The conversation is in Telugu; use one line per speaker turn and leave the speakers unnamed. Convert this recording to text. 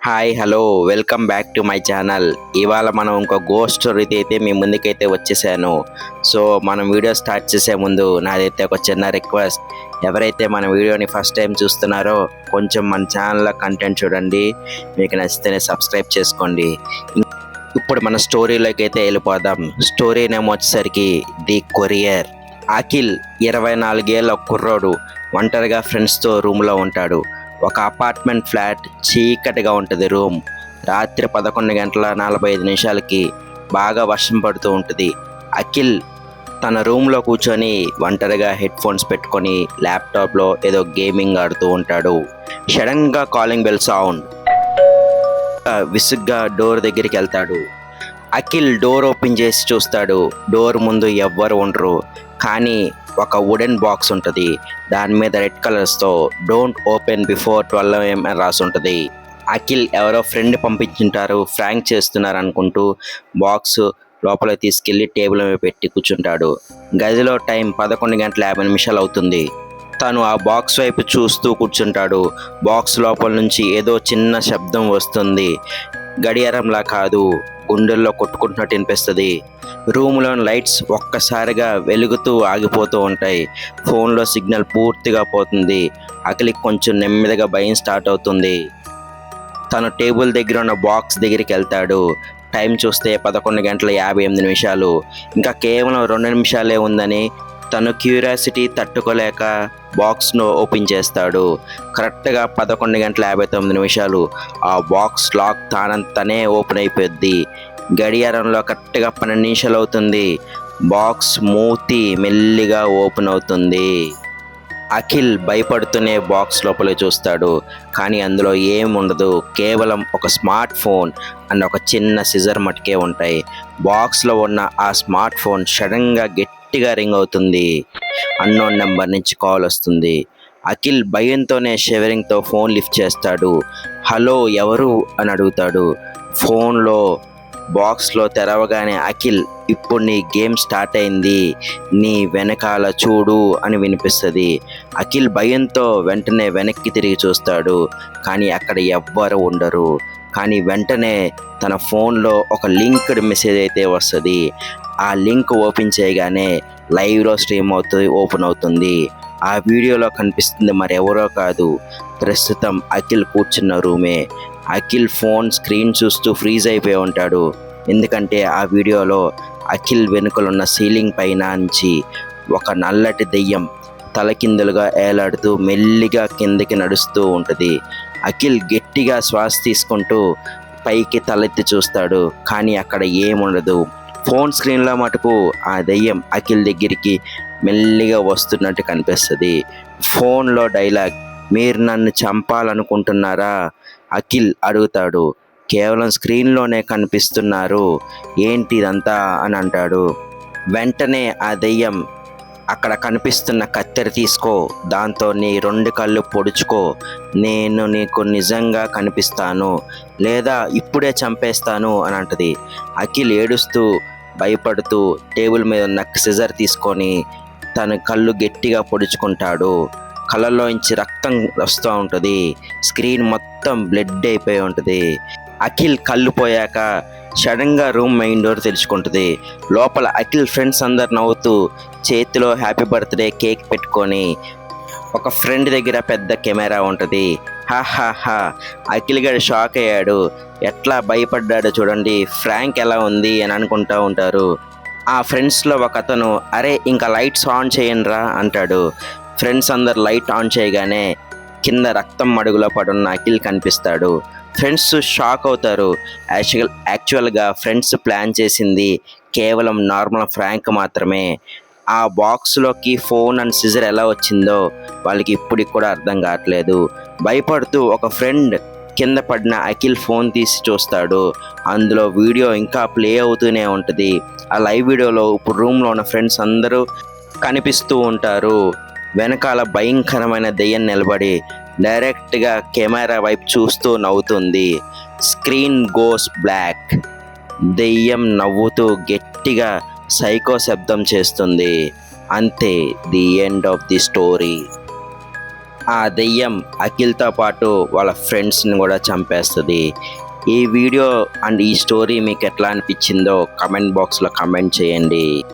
Hi hello welcome back to my channel. ఇవాళ మనం ఇంకో గోస్ట్ స్టోరీతో అయితే మీ ముందుకైతే వచ్చేసాను. సో మనం వీడియో స్టార్ట్ చేసే ముందు నాదైతే ఒక చిన్న రిక్వెస్ట్. ఎవరైతే మన వీడియోని ఫస్ట్ టైం చూస్తున్నారో కొంచెం మన ఛానల్లో కంటెంట్ చూడండి, మీకు నచ్చితేనే సబ్స్క్రైబ్ చేసుకోండి. ఇప్పుడు మన స్టోరీలోకి అయితే వెళ్ళిపోదాం. స్టోరీ నేమ్ వచ్చేసరికి ది కొరియర్. అఖిల్ 24 ఏళ్ళ కుర్రోడు ఒంటరిగా ఫ్రెండ్స్తో రూమ్లో ఉంటాడు. ఒక అపార్ట్మెంట్ ఫ్లాట్, చీకటిగా ఉంటుంది రూమ్. రాత్రి 11:45 బాగా వర్షం పడుతూ ఉంటుంది. అఖిల్ తన రూమ్లో కూర్చొని ఒంటరిగా హెడ్ ఫోన్స్ పెట్టుకొని ల్యాప్టాప్లో ఏదో గేమింగ్ ఆడుతూ ఉంటాడు. సడన్గా కాలింగ్ బెల్ సౌండ్. విసుగ్గా డోర్ దగ్గరికి వెళ్తాడు. అఖిల్ డోర్ ఓపెన్ చేసి చూస్తాడు. డోర్ ముందు ఎవ్వరు ఉండరు, కానీ ఒక వుడెన్ బాక్స్ ఉంటుంది. దాని మీద రెడ్ కలర్స్తో డోంట్ ఓపెన్ బిఫోర్ 12 AM అని రాసి ఉంటుంది. అఖిల్ ఎవరో ఫ్రెండ్ పంపించుంటారు, ఫ్రాంక్ చేస్తున్నారు అనుకుంటూ బాక్స్ లోపలికి తీసుకెళ్లి టేబుల్ మీద పెట్టి కూర్చుంటాడు. గదిలో టైం 11:50 అవుతుంది. తను ఆ బాక్స్ వైపు చూస్తూ కూర్చుంటాడు. బాక్స్ లోపల నుంచి ఏదో చిన్న శబ్దం వస్తుంది. గడియారంలా కాదు, గుండెల్లో కొట్టుకుంటున్నట్టు అనిపిస్తుంది. రూమ్లోని లైట్స్ ఒక్కసారిగా వెలుగుతూ ఆగిపోతూ ఉంటాయి. ఫోన్లో సిగ్నల్ పూర్తిగా పోతుంది. అఖిల్కి కొంచెం నెమ్మదిగా భయం స్టార్ట్ అవుతుంది. తను టేబుల్ దగ్గర ఉన్న బాక్స్ దగ్గరికి వెళ్తాడు. టైం చూస్తే 11:58. ఇంకా కేవలం 2 నిమిషాలే ఉందని తను క్యూరియాసిటీ తట్టుకోలేక బాక్స్ను ఓపెన్ చేస్తాడు. కరెక్ట్గా 11:59. ఆ బాక్స్ లాక్ తానంతనే ఓపెన్ అయిపోద్ది. గడియారంలో కరెక్ట్గా 12 నిమిషాలు అవుతుంది. బాక్స్ మూతి మెల్లిగా ఓపెన్ అవుతుంది. అఖిల్ భయపడుతూనే బాక్స్ లోపల చూస్తాడు, కానీ అందులో ఏం ఉండదు. కేవలం ఒక స్మార్ట్ ఫోన్ అండ్ ఒక చిన్న సిజర్ మటుకే ఉంటాయి. బాక్స్లో ఉన్న ఆ స్మార్ట్ ఫోన్ సడన్గా గట్టిగా రింగ్ అవుతుంది. అన్నోన్ నెంబర్ నుంచి కాల్ వస్తుంది. అఖిల్ భయంతోనే షివరింగ్తో ఫోన్ లిఫ్ట్ చేస్తాడు. హలో, ఎవరు అని అడుగుతాడు. ఫోన్లో బాక్స్లో తెరవగానే అఖిల్, ఇప్పుడు నీ గేమ్ స్టార్ట్ అయింది, నీ వెనకాల చూడు అని వినిపిస్తుంది. అఖిల్ భయంతో వెంటనే వెనక్కి తిరిగి చూస్తాడు, కానీ అక్కడ ఎవ్వరు ఉండరు. కానీ వెంటనే తన ఫోన్లో ఒక లింక్డ్ మెసేజ్ అయితే వస్తుంది. ఆ లింక్ ఓపెన్ చేయగానే లైవ్లో స్ట్రీమ్ ఓపెన్ అవుతుంది. ఆ వీడియోలో కనిపిస్తుంది మరెవరో కాదు, ప్రస్తుతం అఖిల్ కూర్చున్న రూమే. అఖిల్ ఫోన్ స్క్రీన్ చూస్తూ ఫ్రీజ్ అయిపోయి ఉంటాడు. ఎందుకంటే ఆ వీడియోలో అఖిల్ వెనుకలున్న సీలింగ్ పైన నుంచి ఒక నల్లటి దెయ్యం తలకిందులుగా ఏలాడుతూ మెల్లిగా కిందకి నడుస్తూ ఉంటుంది. అఖిల్ గట్టిగా శ్వాస తీసుకుంటూ పైకి తలెత్తి చూస్తాడు, కానీ అక్కడ ఏముండదు. ఫోన్ స్క్రీన్లో మటుకు ఆ దెయ్యం అఖిల్ దగ్గరికి మెల్లిగా వస్తున్నట్టు కనిపిస్తుంది. ఫోన్లో డైలాగ్, మీరు నన్ను చంపాలనుకుంటున్నారా అఖిల్ అడుగుతాడు. కేవలం స్క్రీన్లోనే కనిపిస్తున్నారు, ఏంటి ఇదంతా అని అంటాడు. వెంటనే ఆ దెయ్యం, అక్కడ కనిపిస్తున్న కత్తెర తీసుకో, దాంతో నీ 2 కళ్ళు పొడుచుకో, నేను నీకు నిజంగా కనిపిస్తాను, లేదా ఇప్పుడే చంపేస్తాను అని అంటది. అఖిల్ ఏడుస్తూ భయపడుతూ టేబుల్ మీద ఉన్న సిజర్ తీసుకొని తన కళ్ళు గట్టిగా పొడుచుకుంటాడు. కళ్ళల్లోంచి రక్తం వస్తూ ఉంటుంది. స్క్రీన్ మొత్తం బ్లడ్ అయిపోయి ఉంటుంది. అఖిల్ కళ్ళు పోయాక సడన్గా రూమ్ మెయిన్ డోర్ తెరుచుకుంటుంది. లోపల అఖిల్ ఫ్రెండ్స్ అందరు నవ్వుతూ చేతిలో హ్యాపీ బర్త్డే కేక్ పెట్టుకొని, ఒక ఫ్రెండ్ దగ్గర పెద్ద కెమెరా ఉంటుంది. హా అఖిల్ గడు షాక్ అయ్యాడు. ఎట్లా భయపడ్డాడు చూడండి, ఫ్రాంక్ ఎలా ఉంది అని అనుకుంటూ ఉంటారు. ఆ ఫ్రెండ్స్లో ఒక అతను, అరే ఇంకా లైట్స్ ఆన్ చేయండిరా అంటాడు. ఫ్రెండ్స్ అందరు లైట్ ఆన్ చేయగానే కింద రక్తం మడుగులో పడున్న అఖిల్ కనిపిస్తాడు. ఫ్రెండ్స్ షాక్ అవుతారు. యాక్చువల్గా ఫ్రెండ్స్ ప్లాన్ చేసింది కేవలం నార్మల్ ఫ్రాంక్ మాత్రమే. ఆ బాక్స్లోకి ఫోన్ అండ్ సిజర్ ఎలా వచ్చిందో వాళ్ళకి ఇప్పటికి కూడా అర్థం కావట్లేదు. భయపడుతూ ఒక ఫ్రెండ్ కింద పడిన అఖిల్ ఫోన్ తీసి చూస్తాడు. అందులో వీడియో ఇంకా ప్లే అవుతూనే ఉంటుంది. ఆ లైవ్ వీడియోలో ఇప్పుడు రూమ్లో ఉన్న ఫ్రెండ్స్ అందరూ కనిపిస్తూ ఉంటారు. వెనకాల భయంకరమైన దెయ్యం నిలబడి డైరెక్ట్గా కెమెరా వైపు చూస్తూ నవ్వుతుంది. Screen goes black. దెయ్యం నవ్వుతూ గట్టిగా సైకో శబ్దం చేస్తుంది. అంతే, the end of the story. ఆ దెయ్యం అఖిల్తో పాటు వాళ్ళ ఫ్రెండ్స్ని కూడా చంపేస్తుంది. ఈ వీడియో అండ్ ఈ స్టోరీ మీకు ఎట్లా అనిపించిందో కమెంట్ బాక్స్లో కమెంట్ చేయండి.